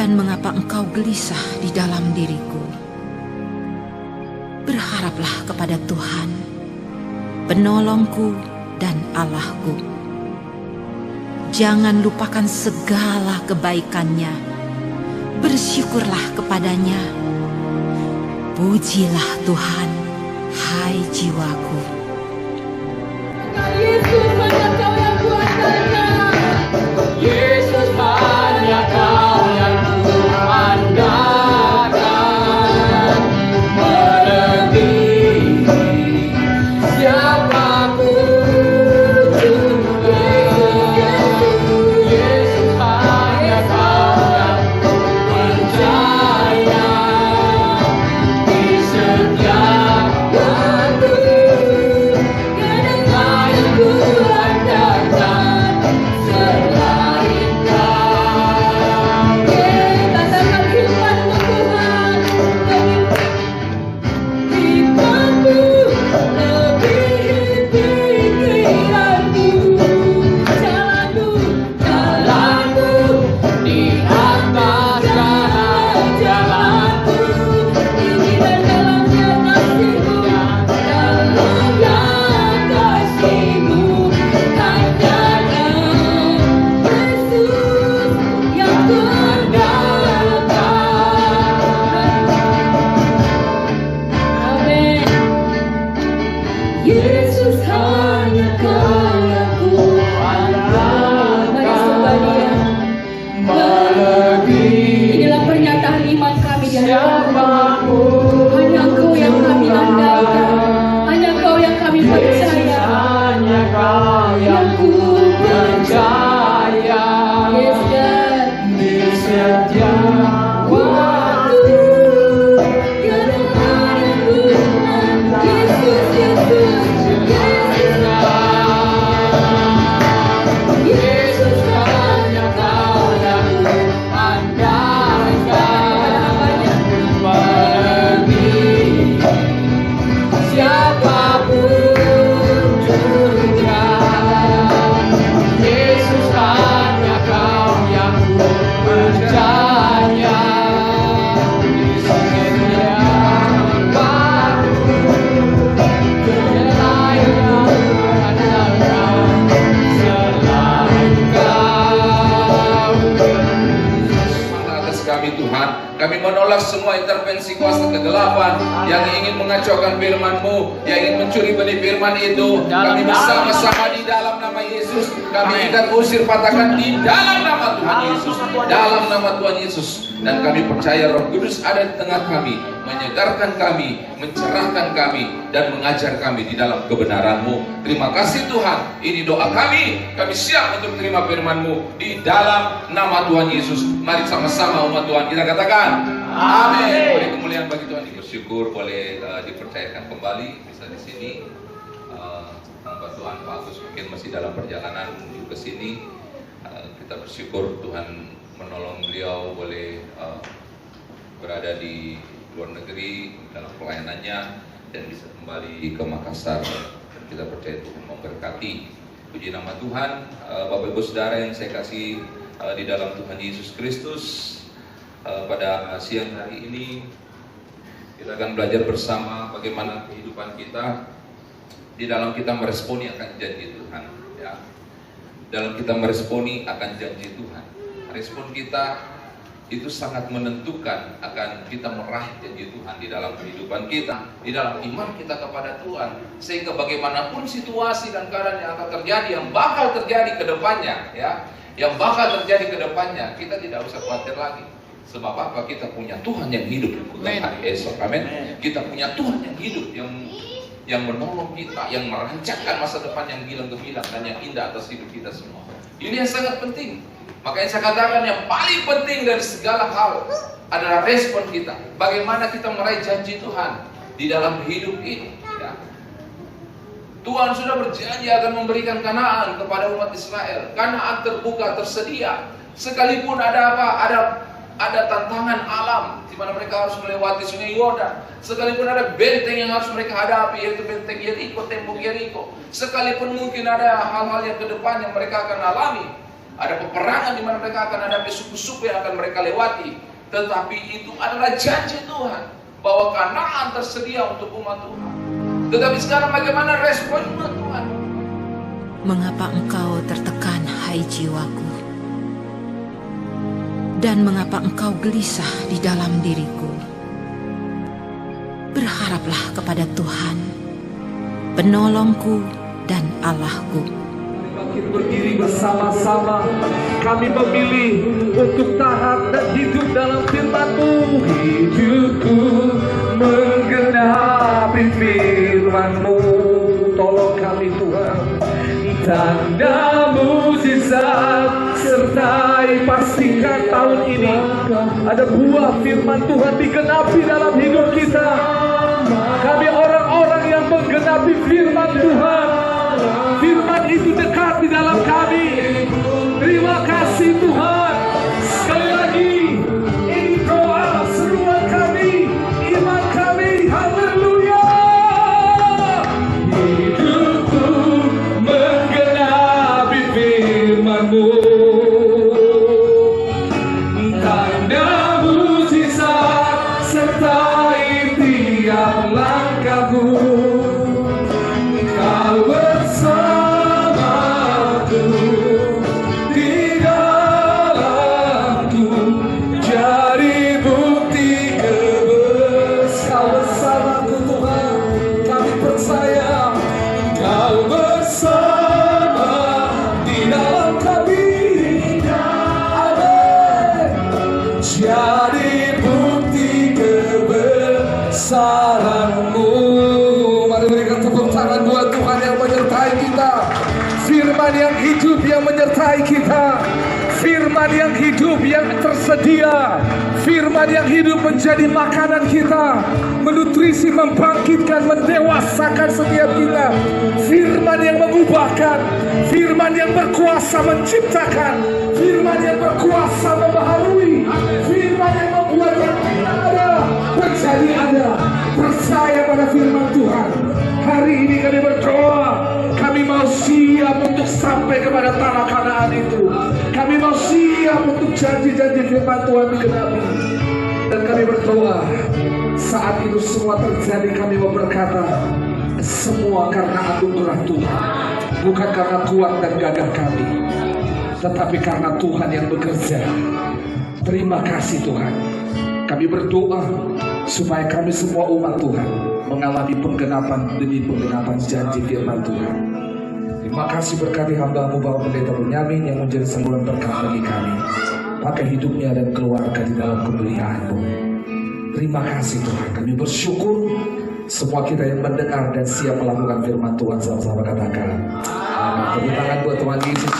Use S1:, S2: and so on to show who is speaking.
S1: dan mengapa engkau gelisah di dalam diriku? Berharaplah kepada Tuhan, penolongku dan Allahku. Jangan lupakan segala kebaikannya, bersyukurlah kepadanya. Pujilah Tuhan, hai jiwaku.
S2: Yesus hanya Kau yang kuandalkan. Yesus hanya Kau yang kuandalkan. Melebihi siapapun. Yesus hanya Kau yang percaya. Di setiap waktu kadang ku andalkan selain Kau. Katakan hikmatmu Tuhan, hikmatmu lebih pikiranku. Jalanku di atas jalanku. Ini dan dalamnya kasih-Mu, dalamnya kasih-Mu. Hanya Yesus yang kuandalkan. Amin. Yesus hanya Kau yang kuandalkan. Mari sembah Dia. Inilah pernyataan iman kami di hadapan-Mu. Hanya Engkau yang kami andalkan. Hanya Engkau yang kami percaya. Hanya Kau yang ku percaya. Yes, God. Di setiap waktu kadang ku Yesus, Yesus, Yesus hanya Kau yang kuandalkan. Melebihi siapapun juga. Yesus hanya Kau yang percaya. Di setiap waktu selain Kau.
S3: Atas kami Tuhan, kami menolak semua intervensi kuasa kegelapan yang ingin mengacaukan firman-Mu, yang ingin mencuri benih firman itu. Kami bersama-sama di dalam nama Yesus, kami ikat, usir, patahkan di dalam nama Tuhan Yesus, dalam nama Tuhan Yesus. Dan kami percaya Roh Kudus ada di tengah kami, menyegarkan kami, mencerahkan kami, dan mengajar kami di dalam kebenaran-Mu. Terima kasih Tuhan, ini doa kami siap untuk terima firman-Mu di dalam nama Tuhan Yesus. Mari sama-sama umat Tuhan kita katakan amin. Boleh kemuliaan bagi Tuhan, bersyukur boleh dipercayakan kembali bisa di sini. Hamba Tuhan Pak Agus mungkin masih dalam perjalanan menuju ke sini. Kita bersyukur Tuhan menolong beliau boleh berada di luar negeri dalam pelayanannya dan bisa kembali ke Makassar. Dan kita percaya Tuhan memberkati. Puji nama Tuhan. Bapak Ibu Saudara yang saya kasih di dalam Tuhan Yesus Kristus, pada siang hari ini kita akan belajar bersama bagaimana kehidupan kita di dalam kita meresponi akan janji Tuhan, ya. Dalam kita meresponi akan janji Tuhan, respon kita itu sangat menentukan akan kita meraih janji Tuhan di dalam kehidupan kita, di dalam iman kita kepada Tuhan. Sehingga bagaimanapun situasi dan keadaan yang akan terjadi, yang bakal terjadi ke depannya, ya, yang bakal terjadi ke depannya, kita tidak usah khawatir lagi. Sebab apa? Kita punya Tuhan yang hidup untuk hari esok. Amin. Kita punya Tuhan yang hidup, yang menolong kita, yang merancangkan masa depan yang gilang-gemilang dan yang indah atas hidup kita semua. Ini yang sangat penting. Makanya saya katakan yang paling penting dari segala hal adalah respon kita. Bagaimana kita meraih janji Tuhan di dalam hidup ini, ya. Tuhan sudah berjanji akan memberikan Kanaan kepada umat Israel. Kanaan terbuka, tersedia. Sekalipun ada apa? Ada tantangan alam di mana mereka harus melewati sungai Yordan. Sekalipun ada benteng yang harus mereka hadapi, yaitu benteng Yeriko, tembok Yeriko. Sekalipun mungkin ada hal-hal yang ke depan yang mereka akan alami, ada peperangan di mana mereka akan hadapi suku-suku yang akan mereka lewati. Tetapi itu adalah janji Tuhan bahwa Kanaan tersedia untuk umat Tuhan. Tetapi sekarang bagaimana respon umat Tuhan?
S1: Mengapa engkau tertekan, hai jiwaku? Dan mengapa engkau gelisah di dalam diriku? Berharaplah kepada Tuhan, penolongku dan Allahku.
S4: Makin berdiri bersama-sama, kami memilih untuk taat dan hidup dalam firman-Mu. Hidupku menggenapi firman-Mu, tolong kami Tuhan. Tanda mukjizat sertai pastikan tahun ini ada buah firman Tuhan digenapi dalam hidup kita. Kami orang-orang yang menggenapi firman Tuhan. Firman itu dekat di dalam kami. Terima kasih Tuhan. Sekali lagi, ini doa seruan kami, iman kami. Haleluya. Hidupku menggenapi firman-Mu. Tanda mukjizat sertai tiap langkahku. Kau bersamaku di dalamku, jadi bukti kebesaran-Mu Tuhan. Kami percaya Kau bersama di dalam kami. Amin. Jadi bukti kebesaran-Mu. Mari berikan tepuk tangan buat Tuhan yang menyertai kita. Firman yang hidup yang menyertai kita. Firman yang hidup yang tersedia. Firman yang hidup menjadi makanan kita, menutrisi, membangkitkan, mendewasakan setiap kita. Firman yang mengubahkan, firman yang berkuasa menciptakan, firman yang berkuasa membaharui, firman yang membuat yang tidak ada menjadi ada. Percaya pada firman Tuhan. Hari ini kami berdoa, kami mau siap untuk sampai kepada tanah Kanaan itu. Kami mau siap untuk janji-janji firman Tuhan digenapi. Dan kami berdoa, saat itu semua terjadi, kami mau berkata, semua karena anugerah Tuhan, bukan karena kuat dan gagah kami, tetapi karena Tuhan yang bekerja. Terima kasih Tuhan. Kami berdoa supaya kami semua umat Tuhan mengalami penggenapan demi penggenapan janji firman Tuhan. Terima kasih berkati hamba-Mu Bapak Pendeta Benyamin yang menjadi sembulan berkat bagi kami. Pakai hidupnya dan keluarga di dalam kemuliaan-Mu. Terima kasih Tuhan. Kami bersyukur semua kita yang mendengar dan siap melakukan firman Tuhan. Sama-sama katakan amin. Tepuk tangan buat Tuhan Yesus.